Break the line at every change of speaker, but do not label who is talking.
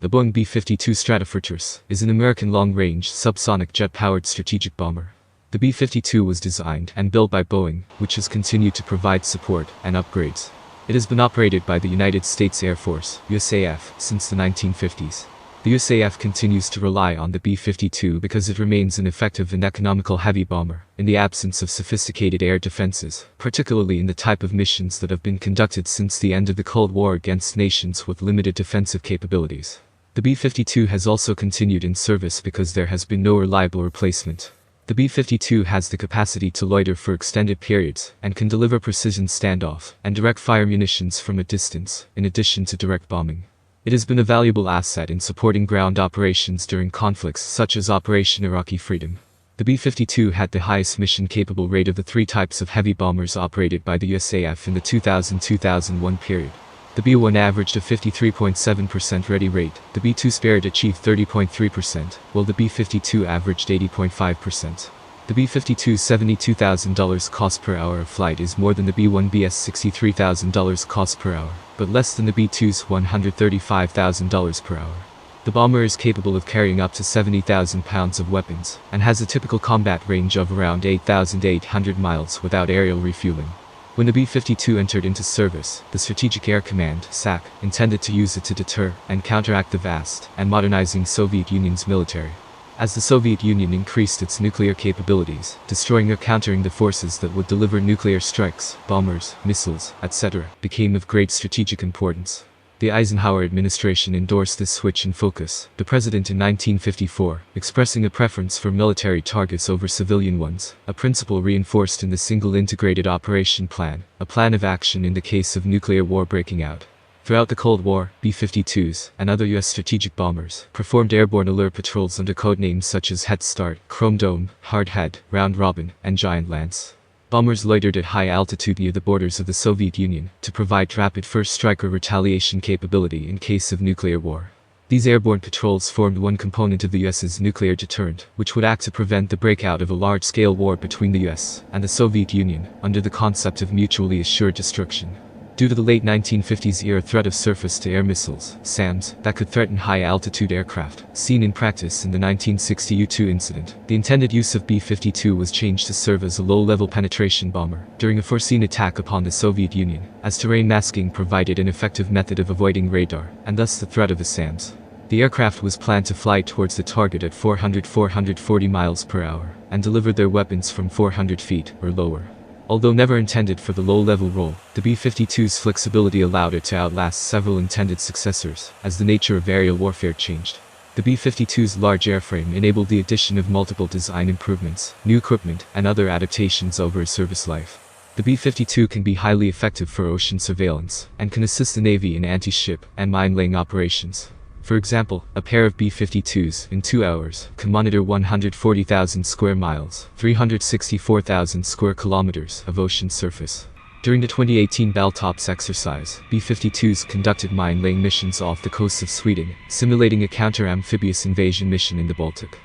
The Boeing B-52 Stratofortress is an American long-range, subsonic jet-powered strategic bomber. The B-52 was designed and built by Boeing, which has continued to provide support and upgrades. It has been operated by the United States Air Force, USAF, since the 1950s. The USAF continues to rely on the B-52 because it remains an effective and economical heavy bomber, in the absence of sophisticated air defenses, particularly in the type of missions that have been conducted since the end of the Cold War against nations with limited defensive capabilities. The B-52 has also continued in service because there has been no reliable replacement. The B-52 has the capacity to loiter for extended periods and can deliver precision standoff and direct fire munitions from a distance, in addition to direct bombing. It has been a valuable asset in supporting ground operations during conflicts such as Operation Iraqi Freedom. The B-52 had the highest mission-capable rate of the three types of heavy bombers operated by the USAF in the 2000-2001 period. The B-1 averaged a 53.7% ready rate, the B-2 Spirit achieved 30.3%, while the B-52 averaged 80.5%. The B-52's $72,000 cost per hour of flight is more than the B-1B's $63,000 cost per hour, but less than the B-2's $135,000 per hour. The bomber is capable of carrying up to 70,000 pounds of weapons, and has a typical combat range of around 8,800 miles without aerial refueling. When the B-52 entered into service, the Strategic Air Command (SAC) intended to use it to deter and counteract the vast and modernizing Soviet Union's military. As the Soviet Union increased its nuclear capabilities, destroying or countering the forces that would deliver nuclear strikes, bombers, missiles, etc., became of great strategic importance. The Eisenhower administration endorsed this switch in focus, the president in 1954, expressing a preference for military targets over civilian ones, a principle reinforced in the Single Integrated Operation Plan, a plan of action in the case of nuclear war breaking out. Throughout the Cold War, B-52s and other U.S. strategic bombers performed airborne alert patrols under codenames such as Head Start, Chrome Dome, Hard Head, Round Robin, and Giant Lance. Bombers loitered at high altitude near the borders of the Soviet Union to provide rapid first strike or retaliation capability in case of nuclear war. These airborne patrols formed one component of the US's nuclear deterrent, which would act to prevent the breakout of a large-scale war between the US and the Soviet Union, under the concept of mutually assured destruction. Due to the late 1950s era threat of surface-to-air missiles, SAMs, that could threaten high-altitude aircraft, seen in practice in the 1960 U-2 incident, the intended use of B-52 was changed to serve as a low-level penetration bomber during a foreseen attack upon the Soviet Union, as terrain masking provided an effective method of avoiding radar, and thus the threat of the SAMs. The aircraft was planned to fly towards the target at 400-440 miles per hour, and deliver their weapons from 400 feet or lower. Although never intended for the low-level role, the B-52's flexibility allowed it to outlast several intended successors, as the nature of aerial warfare changed. The B-52's large airframe enabled the addition of multiple design improvements, new equipment, and other adaptations over its service life. The B-52 can be highly effective for ocean surveillance, and can assist the Navy in anti-ship and mine-laying operations. For example, a pair of B-52s, in 2 hours, can monitor 140,000 square miles, 364,000 square kilometers of ocean surface. During the 2018 Baltops exercise, B-52s conducted mine-laying missions off the coast of Sweden, simulating a counter-amphibious invasion mission in the Baltic.